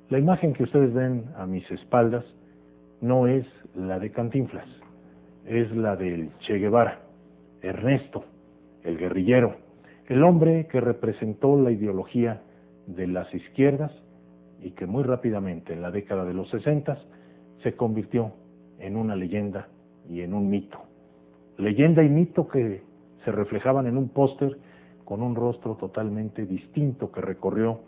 La imagen que ustedes ven a mis espaldas no es la de Cantinflas, es la del Che Guevara, Ernesto, el guerrillero, el hombre que representó la ideología de las izquierdas y que muy rápidamente en la década de los 60 se convirtió en una leyenda y en un mito. Leyenda y mito que se reflejaban en un póster con un rostro totalmente distinto que recorrió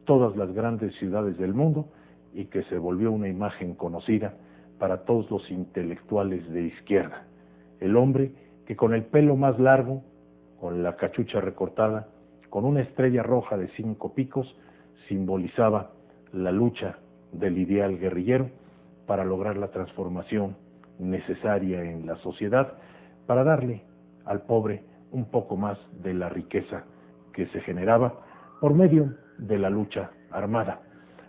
todas las grandes ciudades del mundo y que se volvió una imagen conocida para todos los intelectuales de izquierda. El hombre que con el pelo más largo, con la cachucha recortada, con una estrella roja de 5 picos, simbolizaba la lucha del ideal guerrillero para lograr la transformación necesaria en la sociedad, para darle al pobre un poco más de la riqueza que se generaba por medio de la lucha armada,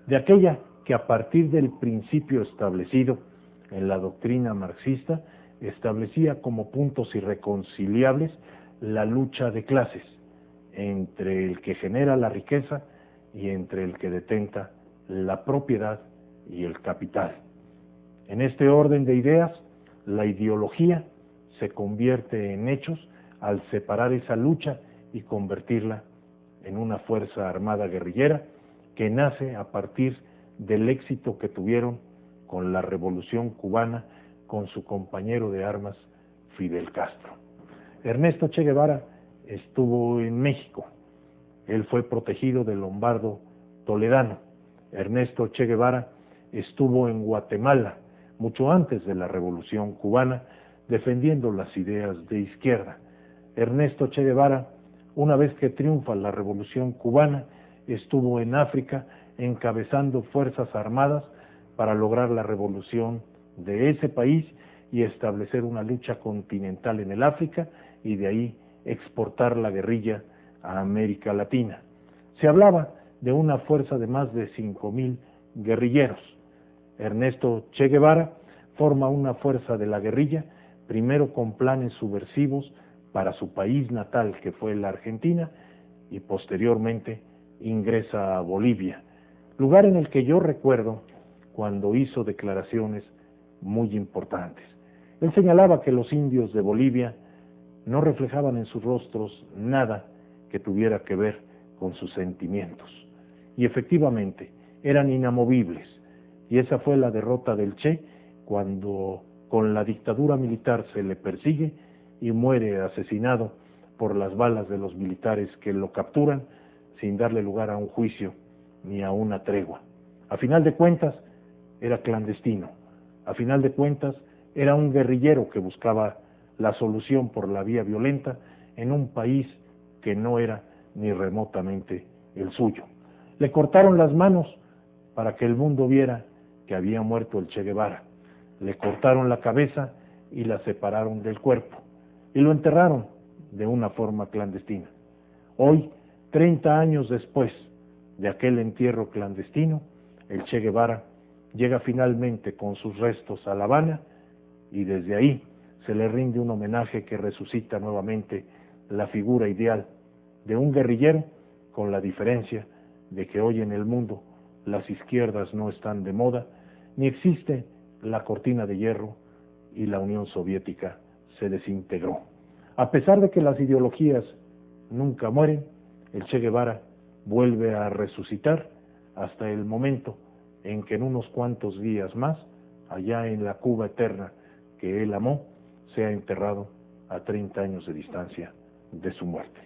de aquella que a partir del principio establecido en la doctrina marxista establecía como puntos irreconciliables la lucha de clases entre el que genera la riqueza y entre el que detenta la propiedad y el capital. En este orden de ideas, la ideología se convierte en hechos al separar esa lucha y convertirla en una fuerza armada guerrillera que nace a partir del éxito que tuvieron con la Revolución Cubana con su compañero de armas Fidel Castro. Ernesto Che Guevara estuvo en México. Él fue protegido del Lombardo Toledano. Ernesto Che Guevara estuvo en Guatemala mucho antes de la Revolución Cubana defendiendo las ideas de izquierda. Ernesto Che Guevara, una vez que triunfa la Revolución Cubana, estuvo en África encabezando fuerzas armadas para lograr la revolución de ese país y establecer una lucha continental en el África y de ahí exportar la guerrilla a América Latina. Se hablaba de una fuerza de más de 5,000 guerrilleros. Ernesto Che Guevara forma una fuerza de la guerrilla, primero con planes subversivos para su país natal, que fue la Argentina, y posteriormente ingresa a Bolivia, lugar en el que yo recuerdo cuando hizo declaraciones muy importantes. Él señalaba que los indios de Bolivia no reflejaban en sus rostros nada que tuviera que ver con sus sentimientos, y efectivamente eran inamovibles, y esa fue la derrota del Che cuando con la dictadura militar se le persigue y muere asesinado por las balas de los militares que lo capturan sin darle lugar a un juicio ni a una tregua. A final de cuentas era clandestino, a final de cuentas era un guerrillero que buscaba la solución por la vía violenta en un país que no era ni remotamente el suyo. Le cortaron las manos para que el mundo viera que había muerto el Che Guevara. Le cortaron la cabeza y la separaron del cuerpo y lo enterraron de una forma clandestina. Hoy, 30 años después de aquel entierro clandestino, el Che Guevara llega finalmente con sus restos a La Habana y desde ahí se le rinde un homenaje que resucita nuevamente la figura ideal de un guerrillero, con la diferencia de que hoy en el mundo las izquierdas no están de moda, ni existe la cortina de hierro y la Unión Soviética se desintegró. A pesar de que las ideologías nunca mueren, el Che Guevara vuelve a resucitar hasta el momento en que en unos cuantos días más, allá en la Cuba eterna que él amó, sea enterrado a 30 años de distancia de su muerte.